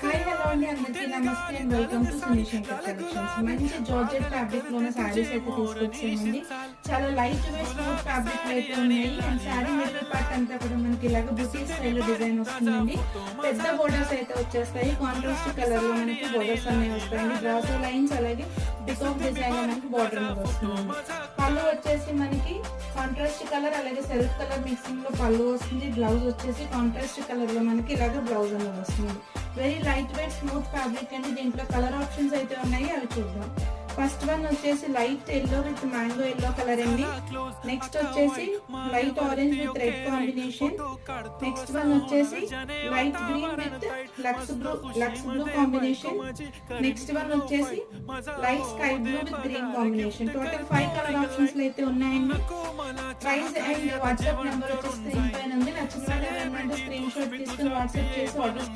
Hi hello అండి, అందరికీ నమస్తే అండ్ వెల్కమ్ టు సునీశంకర్ కలెక్షన్స్. మంచి జార్జెట్ ఫ్యాబ్రిక్ లోనే శారీస్ అయితే తీసుకొచ్చామండి. చాలా లైట్ వెయిట్ స్మూత్ ఫ్యాబ్రిక్ అయితే ఉన్నాయి. అండ్ శారీ మిడిల్ పార్ట్ అంతా కూడా మనకి ఇలాగ బుటీక్ స్టైల్ డిజైన్ వస్తుందండి. పెద్ద బోర్డర్స్ అయితే వచ్చేస్తాయి. కాంట్రాస్ట్ కలర్ లో మనకి బోర్డర్స్ అనేవి వస్తాయండి. బ్రాసో లైన్స్ అలాగే పికాక్ డిజైన్ లో మనకి బోర్డర్ మీద వస్తుంది. పళ్ళు వచ్చేసి మనకి కాంట్రాస్ట్ కలర్ అలాగే సెల్ఫ్ కలర్ మిక్సింగ్ లో పళ్ళు వస్తుంది. బ్లౌజ్ వచ్చేసి కాంట్రాస్ట్ కలర్ లో మనకి ఇలాగ బ్లౌజ్ అనేది వస్తుంది. Very light weight smooth fabric అండి. దీంట్లో కలర్ ఆప్షన్స్ అయితే ఉన్నాయి, అవి చూద్దాం. ఫస్ట్ వన్ వచ్చేసి light yellow with mango yellow colour అండి. నెక్స్ట్ వచ్చేసి light orange with red combination. Next one వచ్చేసి light green with lux blue combination. Next one వచ్చేసి light sky blue with green combination. Total 5 colour options అయితే ఉన్నాయండి. Price and WhatsApp number వచ్చేసి screen పైన ఉంది. నచ్చిన వాళ్ళు స్క్రీన్ షాట్ తీసుకుని వాట్సాప్ చేసి ఆర్డర్